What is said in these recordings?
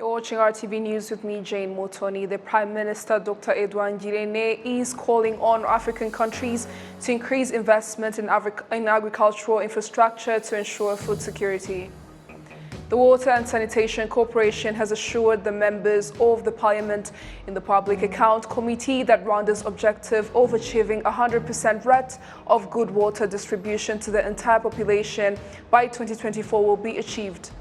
You're watching RTV News with me, Jane Motoni. The Prime Minister, Dr. Edouard Ngirente, is calling on African countries to increase investment in agricultural infrastructure to ensure food security. The Water and Sanitation Corporation has assured the members of the Parliament in the Public Account Committee that Rwanda's objective of achieving 100% rate of good water distribution to the entire population by 2024 will be achieved.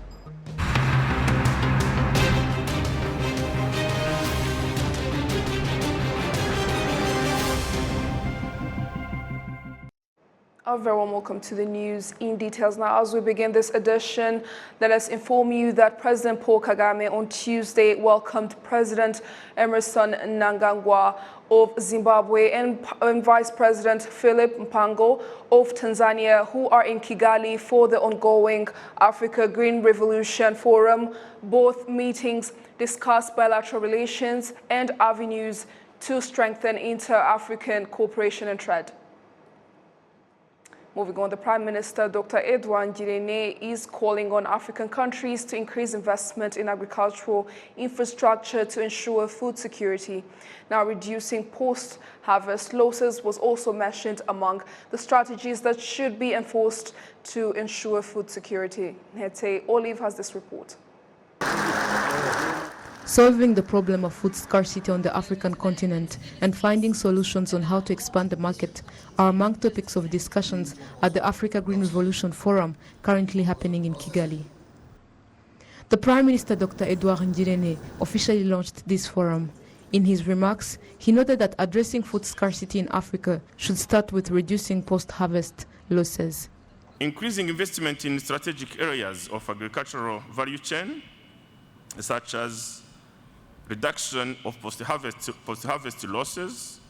A very warm welcome to the news in details. Now, as we begin this edition, let us inform you that President Paul Kagame on Tuesday welcomed President Emerson Mnangagwa of Zimbabwe and Vice President Philip Mpango of Tanzania, who are in Kigali for the ongoing Africa Green Revolution Forum. Both meetings discussed bilateral relations and avenues to strengthen inter-African cooperation and trade. Moving on, the Prime Minister, Dr. Edouard Ngirente, is calling on African countries to increase investment in agricultural infrastructure to ensure food security. Now, reducing post-harvest losses was also mentioned among the strategies that should be enforced to ensure food security. Hete Olive has this report. Solving the problem of food scarcity on the African continent and finding solutions on how to expand the market are among topics of discussions at the Africa Green Revolution Forum currently happening in Kigali. The Prime Minister, Dr. Edouard Ngirente, officially launched this forum. In his remarks, he noted that addressing food scarcity in Africa should start with reducing post-harvest losses. Increasing investment in strategic areas of agricultural value chain, such as reduction of post-harvest losses,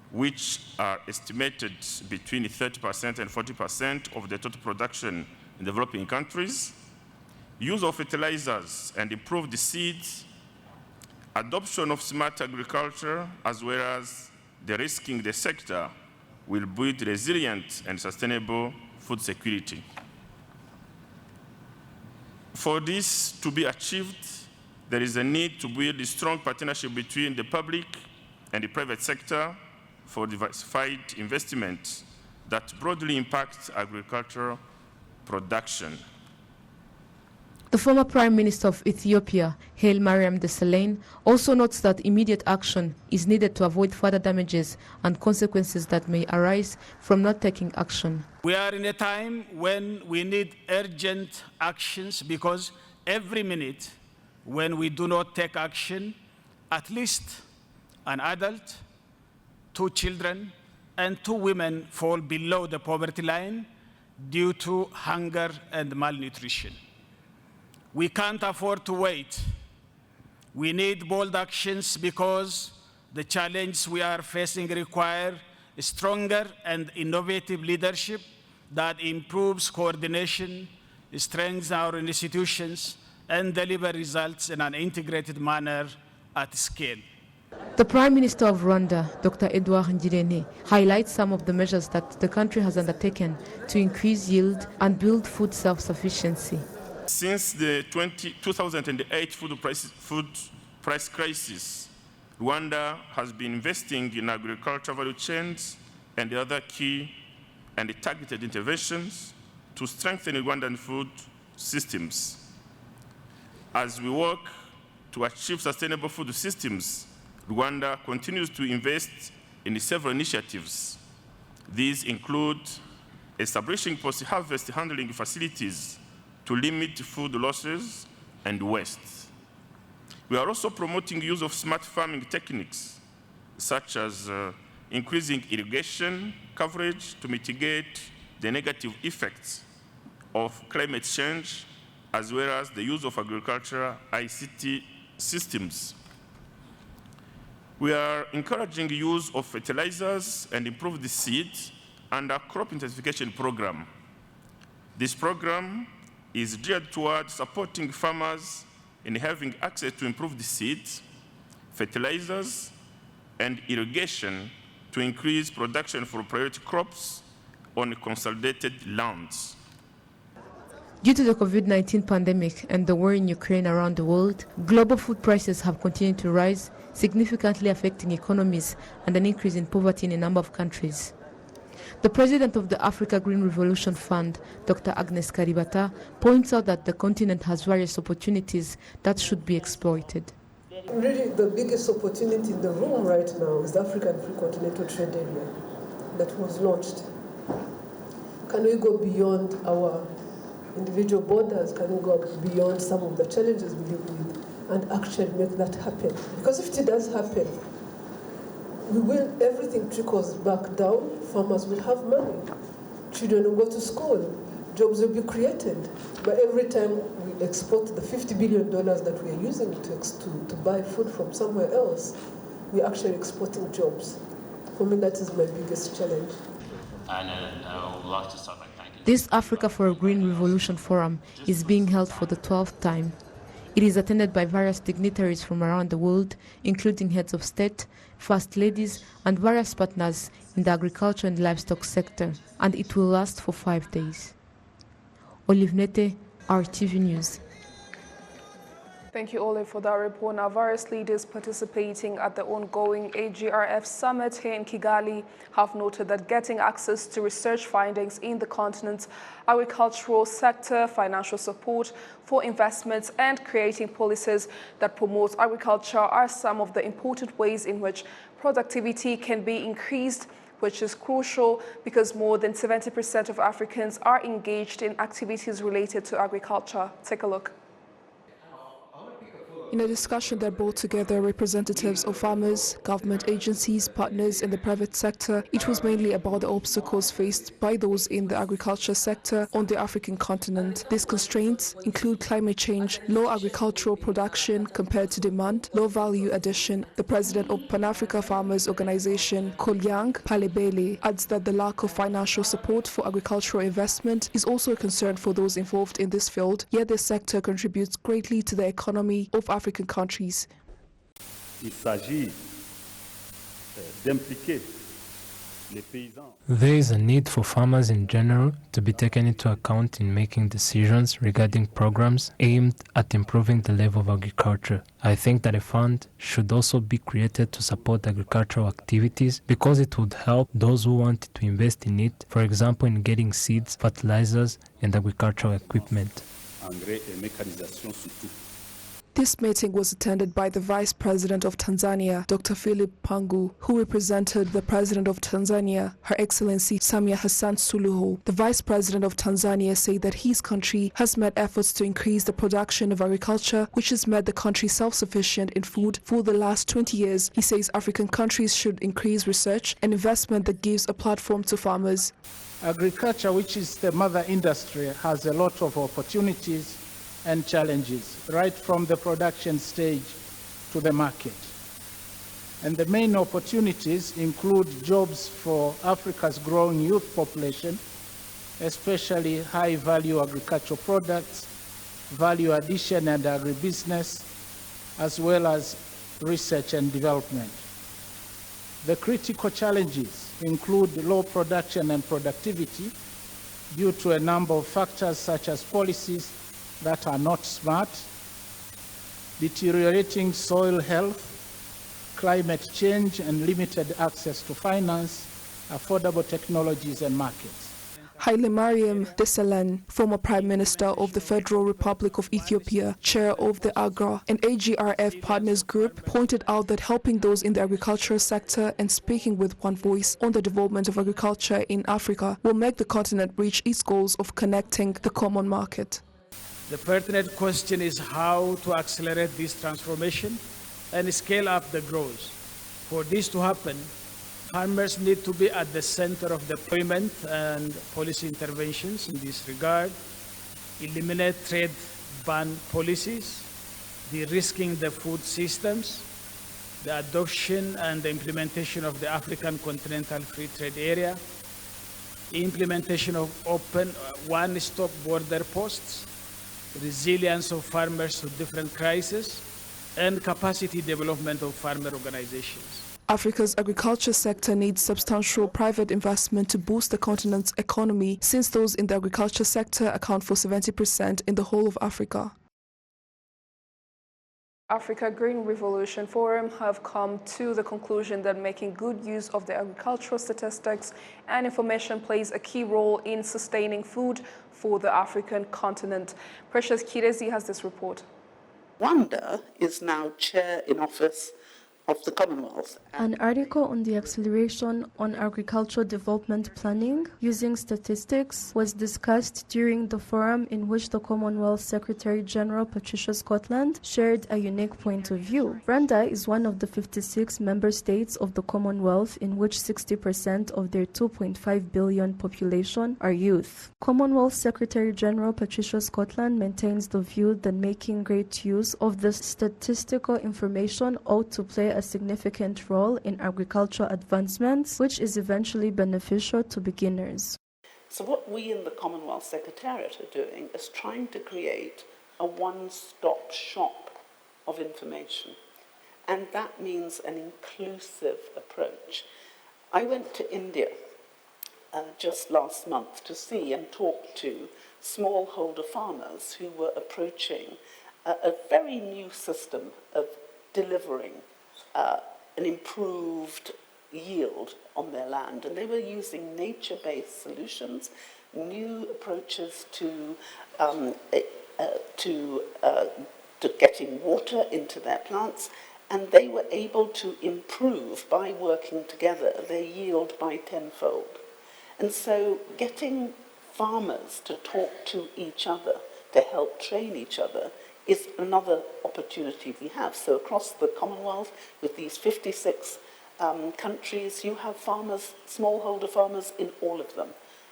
which are estimated between 30% and 40% of the total production in developing countries, use of fertilizers and improved seeds, adoption of smart agriculture, as well as de-risking the sector will build resilient and sustainable food security. For this to be achieved, there is a need to build a strong partnership between the public and the private sector for diversified investment that broadly impacts agricultural production. The former Prime Minister of Ethiopia, Haile Mariam Desalegn, also notes that immediate action is needed to avoid further damages and consequences that may arise from not taking action. We are in a time when we need urgent actions because every minute when we do not take action, at least an adult, 2 children, and 2 women fall below the poverty line due to hunger and malnutrition. We can't afford to wait. We need bold actions because the challenge we are facing requires stronger and innovative leadership that improves coordination, strengthens our institutions, and deliver results in an integrated manner at scale. The Prime Minister of Rwanda, Dr. Edouard Ngirente, highlights some of the measures that the country has undertaken to increase yield and build food self-sufficiency. Since the 2008 food price crisis, Rwanda has been investing in agricultural value chains and the other key and targeted interventions to strengthen Rwandan food systems. As we work to achieve sustainable food systems, Rwanda continues to invest in several initiatives. These include establishing post-harvest handling facilities to limit food losses and waste. We are also promoting use of smart farming techniques, such as increasing irrigation coverage to mitigate the negative effects of climate change, as well as the use of agricultural ICT systems. We are encouraging the use of fertilizers and improved seeds under crop intensification program. This program is geared toward supporting farmers in having access to improved seeds, fertilizers, and irrigation to increase production for priority crops on consolidated lands. Due to the COVID-19 pandemic and the war in Ukraine around the world, global food prices have continued to rise, significantly affecting economies and an increase in poverty in a number of countries. The president of the Africa Green Revolution Fund, Dr. Agnes Karibata, points out that the continent has various opportunities that should be exploited. Really, the biggest opportunity in the room right now is the African Free Continental Trade Area that was launched. Can we go beyond our individual borders? Can we go beyond some of the challenges we live with and actually make that happen? Because if it does happen, everything trickles back down, farmers will have money, children will go to school, jobs will be created. But every time we export the $50 billion that we are using to buy food from somewhere else, we're actually exporting jobs. For me, that is my biggest challenge. And I would like to start by thanking. This Africa for a Green Revolution Forum is being held for the 12th time. It is attended by various dignitaries from around the world, including heads of state, first ladies, and various partners in the agriculture and livestock sector, and it will last for 5 days. Olive Nete, RTV News. Thank you, Ole, for that report. Now, various leaders participating at the ongoing AGRF summit here in Kigali have noted that getting access to research findings in the continent's agricultural sector, financial support for investments, and creating policies that promote agriculture are some of the important ways in which productivity can be increased, which is crucial because more than 70% of Africans are engaged in activities related to agriculture. Take a look. In a discussion that brought together representatives of farmers, government agencies, partners in the private sector, it was mainly about the obstacles faced by those in the agriculture sector on the African continent. These constraints include climate change, low agricultural production compared to demand, low value addition. The president of Pan-Africa Farmers Organization, Kolyang Palebele, adds that the lack of financial support for agricultural investment is also a concern for those involved in this field, yet this sector contributes greatly to the economy of African countries. There is a need for farmers in general to be taken into account in making decisions regarding programs aimed at improving the level of agriculture. I think that a fund should also be created to support agricultural activities because it would help those who want to invest in it, for example, in getting seeds, fertilizers, and agricultural equipment. This meeting was attended by the Vice President of Tanzania, Dr. Philip Pangu, who represented the President of Tanzania, Her Excellency Samia Hassan Suluhu. The Vice President of Tanzania said that his country has made efforts to increase the production of agriculture, which has made the country self-sufficient in food for the last 20 years. He says African countries should increase research and investment that gives a platform to farmers. Agriculture, which is the mother industry, has a lot of opportunities and challenges, right from the production stage to the market. And the main opportunities include jobs for Africa's growing youth population, especially high-value agricultural products, value addition and agribusiness, as well as research and development. The critical challenges include low production and productivity due to a number of factors such as policies that are not smart, deteriorating soil health, climate change, and limited access to finance, affordable technologies, and markets. Haile Mariam Desalegn, former Prime Minister of the Federal Republic of Ethiopia, chair of the AGRA and AGRF Partners Group, pointed out that helping those in the agricultural sector and speaking with one voice on the development of agriculture in Africa will make the continent reach its goals of connecting the common market. The pertinent question is how to accelerate this transformation and scale up the growth. For this to happen, farmers need to be at the center of deployment and policy interventions in this regard, eliminate trade ban policies, de-risking the food systems, the adoption and the implementation of the African Continental Free Trade Area, implementation of open one-stop border posts, resilience of farmers to different crises, and capacity development of farmer organizations. Africa's agriculture sector needs substantial private investment to boost the continent's economy, since those in the agriculture sector account for 70% in the whole of Africa. Africa Green Revolution Forum have come to the conclusion that making good use of the agricultural statistics and information plays a key role in sustaining food for the African continent. Precious Kirezi has this report. Rwanda is now chair in office of the Commonwealth. An article on the acceleration on agricultural development planning using statistics was discussed during the forum, in which the Commonwealth Secretary General Patricia Scotland shared a unique point of view. Rwanda is one of the 56 member states of the Commonwealth in which 60% of their 2.5 billion population are youth. Commonwealth Secretary General Patricia Scotland maintains the view that making great use of the statistical information ought to play a significant role in agricultural advancements, which is eventually beneficial to beginners. So what we in the Commonwealth Secretariat are doing is trying to create a one-stop shop of information. And that means an inclusive approach. I went to India just last month to see and talk to smallholder farmers who were approaching a very new system of delivering an improved yield on their land, and they were using nature-based solutions, new approaches to getting water into their plants, and they were able to improve by working together their yield by tenfold. And so getting farmers to talk to each other, to help train each other, is another opportunity we have. So across the Commonwealth, with these 56 countries, you have farmers, smallholder farmers in all of them.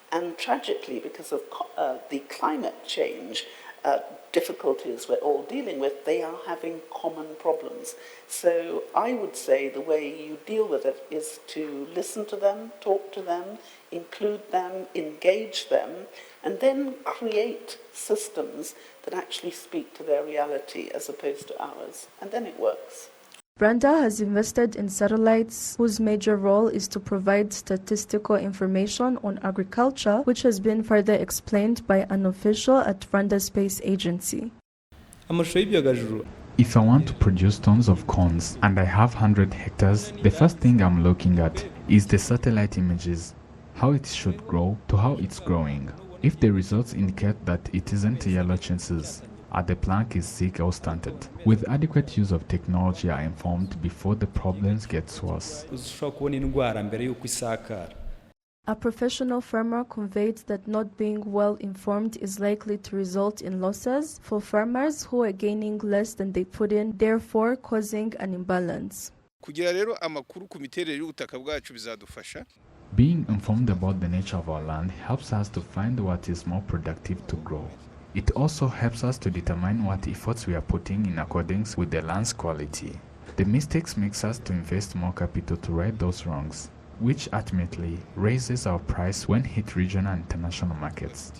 And tragically, because of the climate change difficulties we're all dealing with, they are having common problems. So I would say the way you deal with it is to listen to them, talk to them, include them, engage them, and then create systems that actually speak to their reality as opposed to ours. And then it works. Rwanda has invested in satellites whose major role is to provide statistical information on agriculture, which has been further explained by an official at Rwanda Space Agency. If I want to produce tons of corns and I have 100 hectares, the first thing I'm looking at is the satellite images, how it should grow to how it's growing. If the results indicate that it isn't yellow chances, the plant is sick or stunted. With adequate use of technology, I am informed before the problems get worse. A professional farmer conveyed that not being well informed is likely to result in losses for farmers who are gaining less than they put in, therefore causing an imbalance. Being informed about the nature of our land helps us to find what is more productive to grow. It also helps us to determine what efforts we are putting in accordance with the land's quality. The mistakes makes us to invest more capital to right those wrongs, which ultimately raises our price when hit regional and international markets.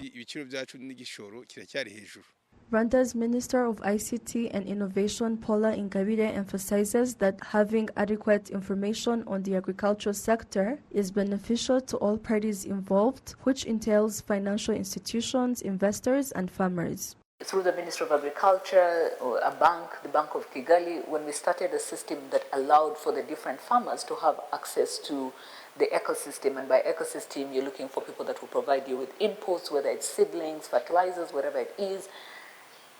Rwanda's Minister of ICT and Innovation, Paula Ingabire, emphasizes that having adequate information on the agricultural sector is beneficial to all parties involved, which entails financial institutions, investors, and farmers. Through the Ministry of Agriculture, or a bank, the Bank of Kigali, when we started a system that allowed for the different farmers to have access to the ecosystem, and by ecosystem you're looking for people that will provide you with inputs, whether it's seedlings, fertilizers, whatever it is.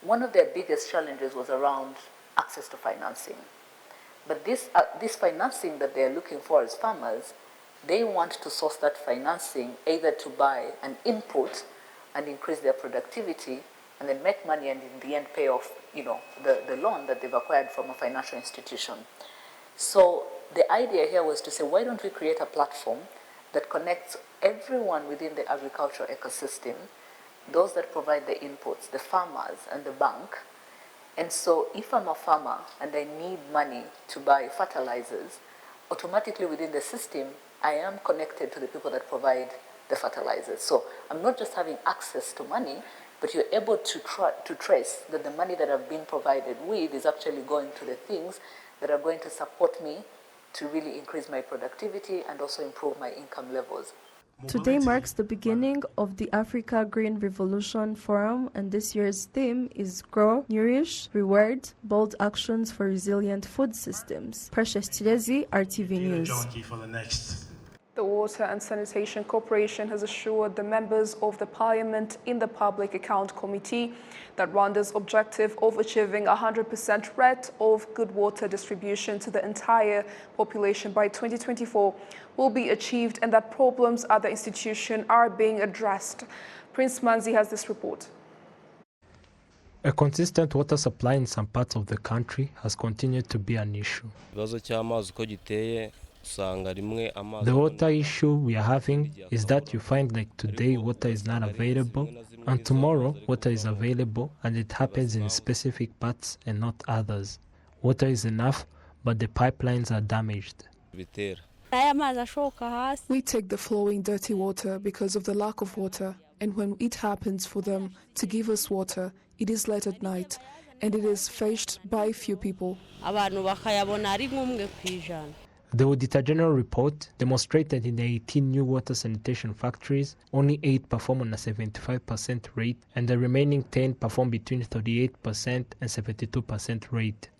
One of their biggest challenges was around access to financing. But this financing that they're looking for as farmers, they want to source that financing either to buy an input and increase their productivity and then make money and in the end pay off, the loan that they've acquired from a financial institution. So the idea here was to say, why don't we create a platform that connects everyone within the agricultural ecosystem, those that provide the inputs, the farmers and the bank. And so if I'm a farmer and I need money to buy fertilizers, automatically within the system, I am connected to the people that provide the fertilizers. So I'm not just having access to money, but you're able to trace that the money that I've been provided with is actually going to the things that are going to support me to really increase my productivity and also improve my income levels. Today marks the beginning of the Africa Green Revolution Forum, and this year's theme is Grow, Nourish, Reward, Bold Actions for Resilient Food Systems. Precious Chilezi, RTV News. The Water and Sanitation Corporation has assured the members of the Parliament in the Public Account Committee that Rwanda's objective of achieving 100% rate of good water distribution to the entire population by 2024 will be achieved and that problems at the institution are being addressed. Prince Manzi has this report. A consistent water supply in some parts of the country has continued to be an issue. The water issue we are having is that you find like today water is not available and tomorrow water is available, and it happens in specific parts and not others. Water is enough, but the pipelines are damaged. We take the flowing dirty water because of the lack of water, and when it happens for them to give us water, it is late at night and it is fetched by few people. The Auditor General report demonstrated in the 18 new water sanitation factories, only 8 perform on a 75% rate and the remaining 10 perform between 38% and 72% rate.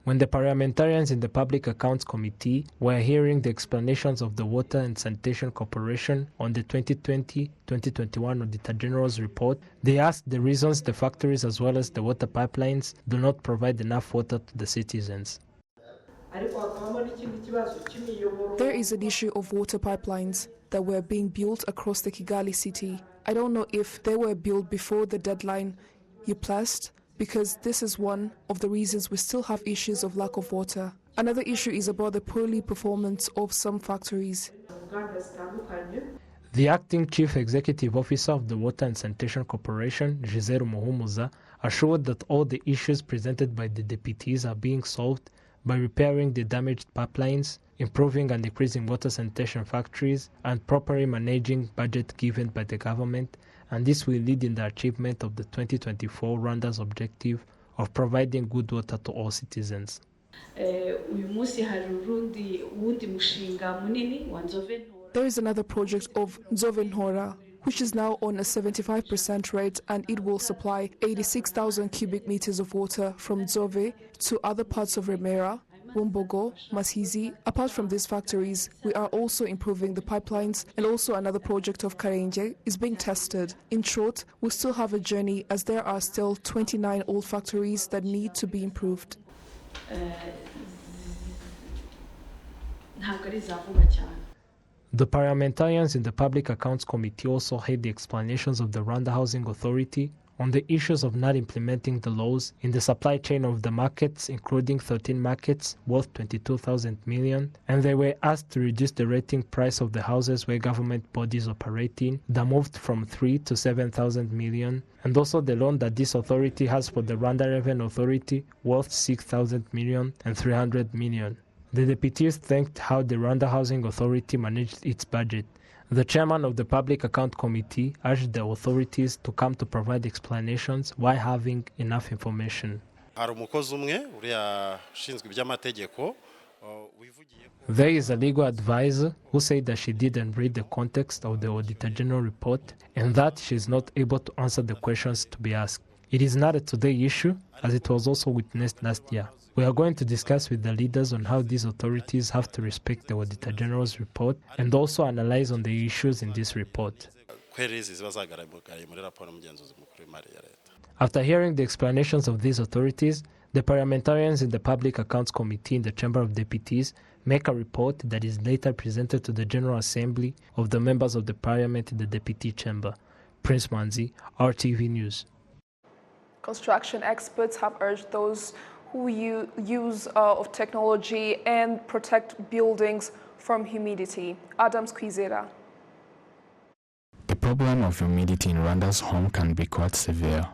When the parliamentarians in the Public Accounts Committee were hearing the explanations of the Water and Sanitation Corporation on the 2020-2021 Auditor General's report, they asked the reasons the factories as well as the water pipelines do not provide enough water to the citizens. There is an issue of water pipelines that were being built across the Kigali city. I don't know if they were built before the deadline you placed, because this is one of the reasons we still have issues of lack of water. Another issue is about the poorly performance of some factories. The acting chief executive officer of the Water and Sanitation Corporation, Giselle Muhumuza, assured that all the issues presented by the deputies are being solved by repairing the damaged pipelines, improving and decreasing water sanitation factories, and properly managing budget given by the government, and this will lead in the achievement of the 2024 Rwanda's objective of providing good water to all citizens. There is another project of Nzovenhora, which is now on a 75% rate, and it will supply 86,000 cubic meters of water from Nzove to other parts of Remera, Bumbogo, Masizi. Apart from these factories, we are also improving the pipelines, and also another project of Karenje is being tested. In short, we still have a journey as there are still 29 old factories that need to be improved. The parliamentarians in the Public Accounts Committee also heard the explanations of the Rwanda Housing Authority on the issues of not implementing the laws in the supply chain of the markets, including 13 markets worth 22,000 million, and they were asked to reduce the rating price of the houses where government bodies operate in, that moved from 3 to 7,000 million, and also the loan that this authority has for the Rwanda Revenue Authority worth 6,000 million and 300 million. The deputies thanked how the Rwanda Housing Authority managed its budget. The chairman of the Public Account Committee urged the authorities to come to provide explanations while having enough information. There is a legal advisor who said that she didn't read the context of the Auditor General report and that she is not able to answer the questions to be asked. It is not a today issue, as it was also witnessed last year. We are going to discuss with the leaders on how these authorities have to respect the Auditor General's report and also analyze on the issues in this report. After hearing the explanations of these authorities, the parliamentarians in the Public Accounts Committee in the Chamber of Deputies make a report that is later presented to the General Assembly of the members of the Parliament in the Deputy Chamber. Prince Manzi, RTV News. Construction experts have urged those who use of technology and protect buildings from humidity. Adams Kwizera. The problem of humidity in Rwanda's home can be quite severe,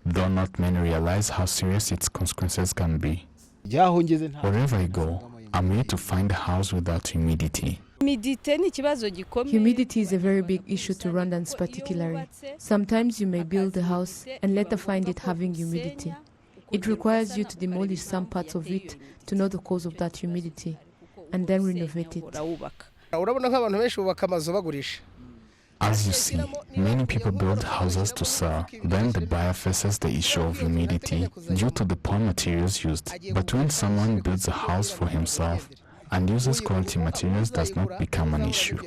though not many realize how serious its consequences can be. Wherever I go, I'm here to find a house without humidity. Humidity is a very big issue to Rwandans particularly. Sometimes you may build a house and later find it having humidity. It requires you to demolish some parts of it to know the cause of that humidity. and then renovate it. As you see, many people build houses to sell. Then the buyer faces the issue of humidity due to the poor materials used. But when someone builds a house for himself and uses quality materials, does not become an issue.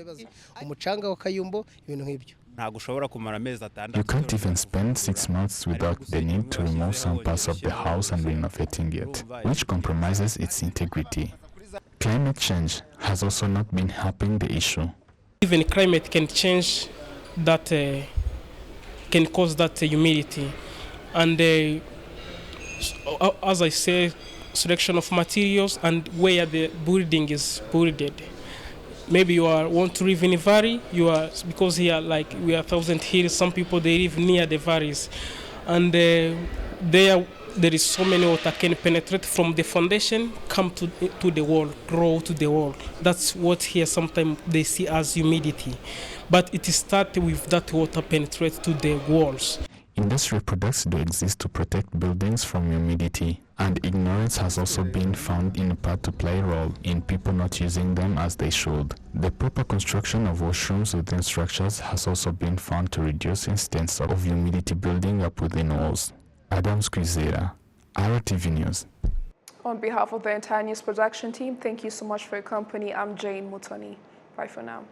You can't even spend 6 months without the need to remove some parts of the house and renovating it, which compromises its integrity. Climate change has also not been helping the issue. Even climate can change that, can cause that humidity. And as I say, selection of materials and where the building is builded. Maybe you want to live in a valley, because here, like we are Thousand Hills, some people they live near the valleys. And there is so many water can penetrate from the foundation, come to the wall, grow to the wall. That's what here sometimes they see as humidity. But it starts with that water penetrate to the walls. Industrial products do exist to protect buildings from humidity, and ignorance has also been found in part to play a role in people not using them as they should. The proper construction of washrooms within structures has also been found to reduce instances of humidity building up within walls. Adam Squizera, RwandaTV News. On behalf of the entire news production team, thank you so much for your company. I'm Jane Mutoni. Bye for now.